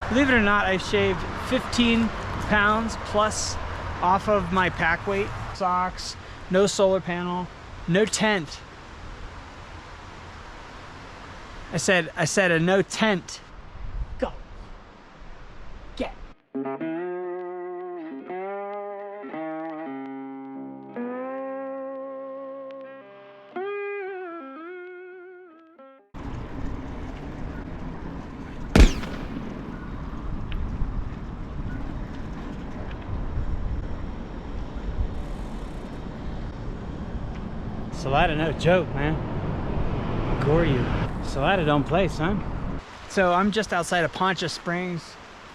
Believe it or not, I shaved 15 pounds plus off of my pack weight. Socks, no solar panel, no tent. I said a no tent. Go. Get. Salida, no joke, man. I'll gore you. Salida don't play, son. So I'm just outside of Poncha Springs,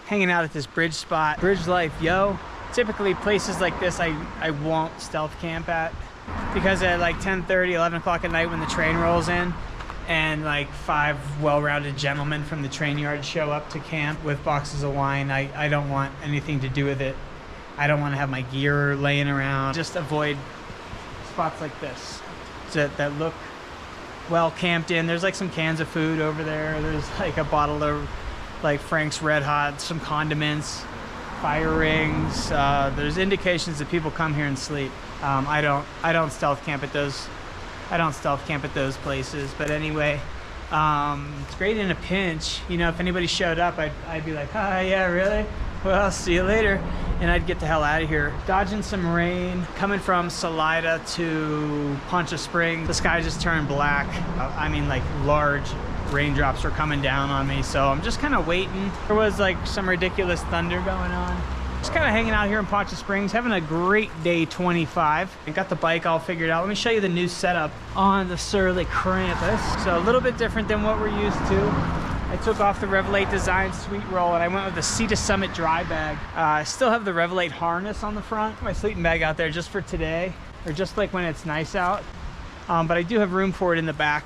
hanging out at this bridge spot. Bridge life, yo. Typically places like this I won't stealth camp at, because at like 10:30, 11 o'clock at night when the train rolls in and like 5 well-rounded gentlemen from the train yard show up to camp with boxes of wine, I don't want anything to do with it. I don't want to have my gear laying around. Just avoid spots like this that look well camped in. There's like some cans of food over there. There's like a bottle of like Frank's Red Hot, some condiments, fire rings. There's indications that people come here and sleep. I don't stealth camp at those. I don't stealth camp at those places. But anyway, it's great in a pinch. You know, if anybody showed up, I'd be like, ah, yeah, really? Well, see you later. And I'd get the hell out of here. Dodging some rain, coming from Salida to Poncha Springs. The sky just turned black. I mean, like large raindrops were coming down on me. So I'm just kind of waiting. There was like some ridiculous thunder going on. Just kind of hanging out here in Poncha Springs, having a great day 25. I got the bike all figured out. Let me show you the new setup on the Surly Krampus. So a little bit different than what we're used to. I took off the Revelate Design Sweet Roll and I went with the Sea to Summit dry bag. I still have the Revelate harness on the front. My sleeping bag out there just for today, or just like when it's nice out. But I do have room for it in the back.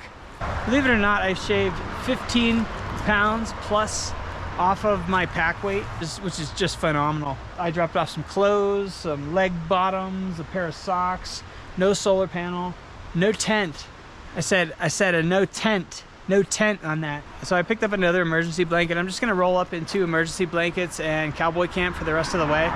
Believe it or not, I shaved 15 pounds plus off of my pack weight, which is just phenomenal. I dropped off some clothes, some leg bottoms, a pair of socks, no solar panel, no tent. I said a no tent. No tent on that. So I picked up another emergency blanket. I'm just gonna roll up in 2 emergency blankets and cowboy camp for the rest of the way.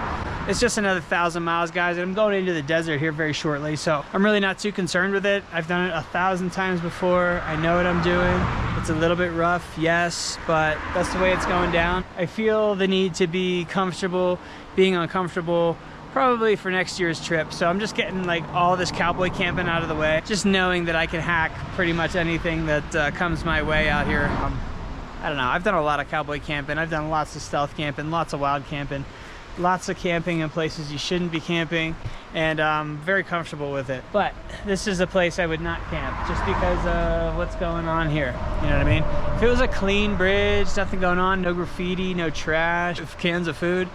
It's just another 1,000 miles, guys, and I'm going into the desert here very shortly, so I'm really not too concerned with it. I've done it 1,000 times before. I know what I'm doing. It's a little bit rough, yes, but that's the way it's going down. I feel the need to be comfortable being uncomfortable, probably for next year's trip. So I'm just getting like all this cowboy camping out of the way, just knowing that I can hack pretty much anything that comes my way out here. I don't know, I've done a lot of cowboy camping. I've done lots of stealth camping, lots of wild camping, lots of camping in places you shouldn't be camping, and I'm very comfortable with it. But this is a place I would not camp just because of what's going on here. You know what I mean? If it was a clean bridge, nothing going on, no graffiti, no trash, cans of food,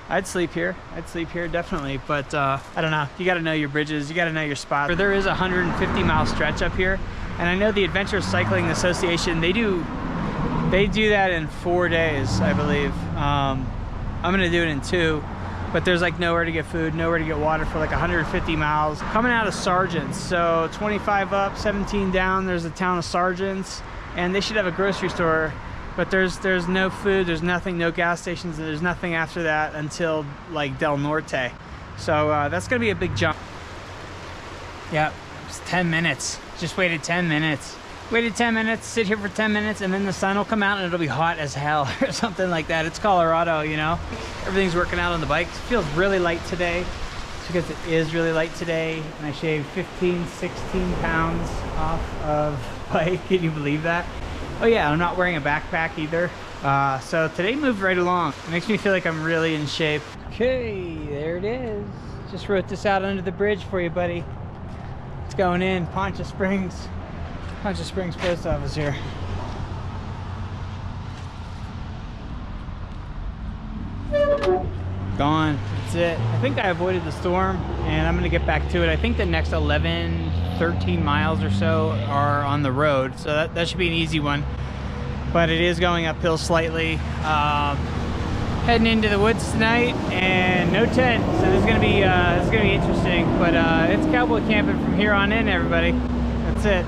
I'd sleep here. I'd sleep here definitely, but I don't know. You got to know your bridges. You got to know your spots. There is a 150-mile stretch up here, and I know the Adventure Cycling Association, they do that in 4 days, I believe. I'm gonna do it in 2, but there's like nowhere to get food, nowhere to get water for like 150 miles. Coming out of Sargents, so 25 up, 17 down, there's the town of Sargents, and they should have a grocery store. But there's no food, there's nothing, no gas stations, and there's nothing after that until like Del Norte. So that's gonna be a big jump. Yeah, it's 10 minutes. Just waited 10 minutes. Waited 10 minutes, sit here for 10 minutes, and then the sun will come out and it'll be hot as hell or something like that. It's Colorado, you know? Everything's working out on the bike. It feels really light today. It's because it is really light today, and I shaved 15, 16 pounds off of bike. Can you believe that? Oh yeah, I'm not wearing a backpack either. So today moved right along. It makes me feel like I'm really in shape. Okay, there it is. Just wrote this out under the bridge for you, buddy. It's going in, Poncha Springs. Poncha Springs Post Office here. Gone, that's it. I think I avoided the storm and I'm gonna get back to it. I think the next 11, 13 miles or so are on the road, so that should be an easy one, but it is going uphill slightly. Heading into the woods tonight and no tent, so this is gonna be interesting, but it's cowboy camping from here on in, everybody. That's it.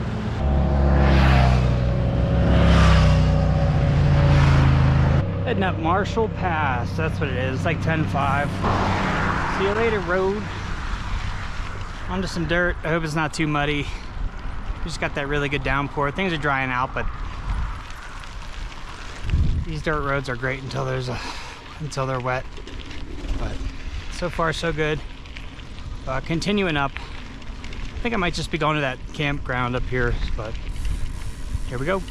Heading up Marshall Pass. That's what it is. It's like 10-5. See you later, road. Onto some dirt. I hope it's not too muddy. We just got that really good downpour. Things are drying out, but these dirt roads are great until they're wet. But so far so good. Continuing up. I think I might just be going to that campground up here, but here we go.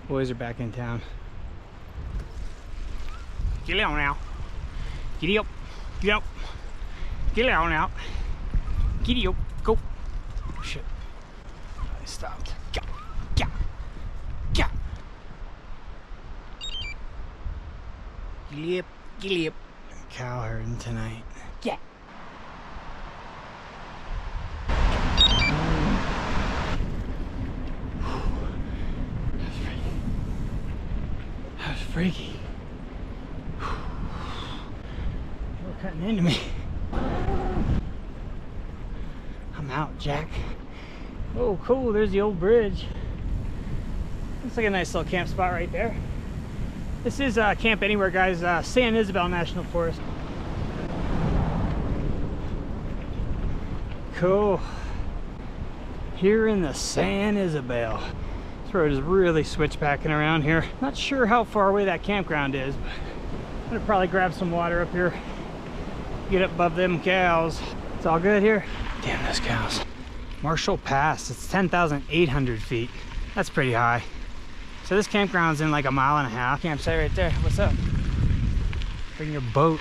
Boys are back in town. Get on now. Giddy up. Get up. Get on out. Giddy up. Go. Oh, shit. I stopped. Go. Go. Go. Giddy up. Giddy up. Cow herding tonight. Yeah. That was freaky. They were cutting into me. I'm out, Jack. Oh, cool. There's the old bridge. Looks like a nice little camp spot right there. This is Camp Anywhere, guys. San Isabel National Forest. Cool. Here in the San Isabel. This road is really switchbacking around here. Not sure how far away that campground is, but I'm gonna probably grab some water up here. Get up above them cows. It's all good here. Damn those cows. Marshall Pass. It's 10,800 feet. That's pretty high. So this campground's in like a mile and a half. Campsite right there. What's up? Bring your boat.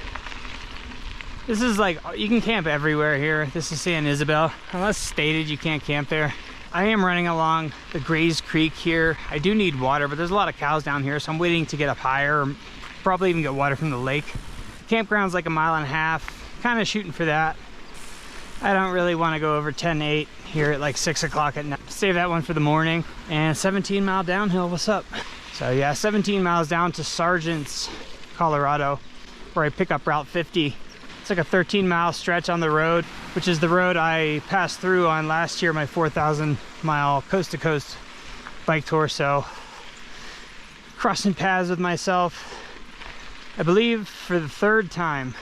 This is like, you can camp everywhere here. This is San Isabel. Unless stated, you can't camp there. I am running along the Grays Creek here. I do need water, but there's a lot of cows down here, so I'm waiting to get up higher, or probably even get water from the lake. Campground's like a mile and a half. Kind of shooting for that. I don't really want to go over 10-8 here at like 6 o'clock at night. Save that one for the morning. And 17-mile downhill. What's up? So yeah, 17 miles down to Sargent's, Colorado, where I pick up Route 50. It's like a 13-mile stretch on the road, which is the road I passed through on last year, my 4,000-mile coast-to-coast bike tour. So crossing paths with myself, I believe for the third time,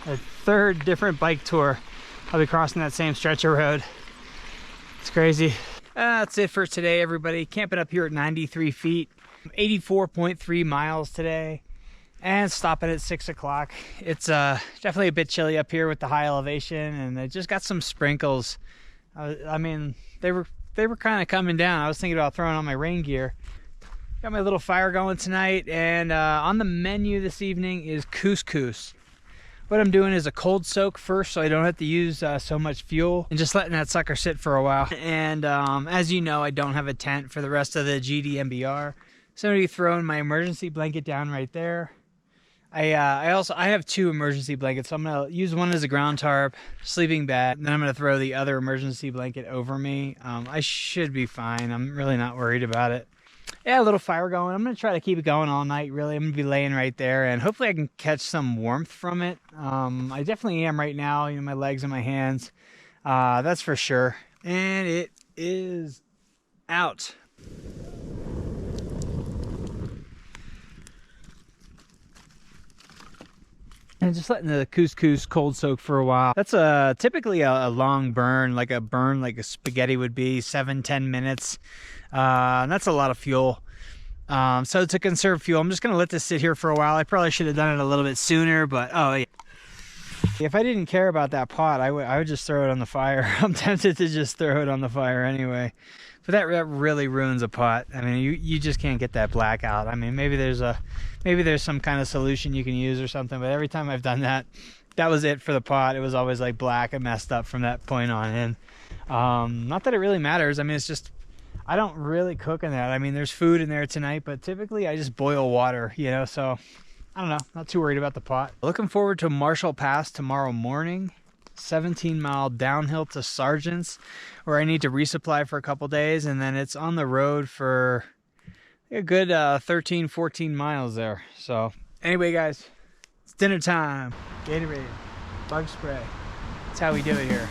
a third different bike tour. I'll be crossing that same stretch of road. It's crazy. That's it for today, everybody. Camping up here at 93 feet, 84.3 miles today, and stopping at 6 o'clock. It's definitely a bit chilly up here with the high elevation, and it just got some sprinkles. I mean, they were kind of coming down. I was thinking about throwing on my rain gear. Got my little fire going tonight, and on the menu this evening is couscous. What I'm doing is a cold soak first, so I don't have to use so much fuel, and just letting that sucker sit for a while. And as you know, I don't have a tent for the rest of the GDMBR, so I'm gonna be throwing my emergency blanket down right there. I have two emergency blankets, so I'm gonna use one as a ground tarp, sleeping bag, and then I'm gonna throw the other emergency blanket over me. I should be fine. I'm really not worried about it. Yeah, a little fire going. I'm gonna try to keep it going all night, really. I'm gonna be laying right there, and hopefully I can catch some warmth from it. I definitely am right now, you know, my legs and my hands, that's for sure. And it is out. And just letting the couscous cold soak for a while. That's typically a long burn, like a spaghetti would be, 7-10 minutes. And that's a lot of fuel. So to conserve fuel, I'm just gonna let this sit here for a while. I probably should have done it a little bit sooner, but oh yeah. If I didn't care about that pot, I would just throw it on the fire. I'm tempted to just throw it on the fire anyway. But that really ruins a pot. I mean, you just can't get that black out. I mean, maybe there's some kind of solution you can use or something, but every time I've done that, that was it for the pot. It was always like black and messed up from that point on in. Not that it really matters. I mean, it's just, I don't really cook in that. I mean, there's food in there tonight, but typically I just boil water, you know, so I don't know, not too worried about the pot. Looking forward to Marshall Pass tomorrow morning. 17-mile downhill to Sargent's, where I need to resupply for a couple days, and then it's on the road for a good 13-14 miles there. So anyway, guys, it's dinner time. Gatorade, bug spray. That's how we do it here.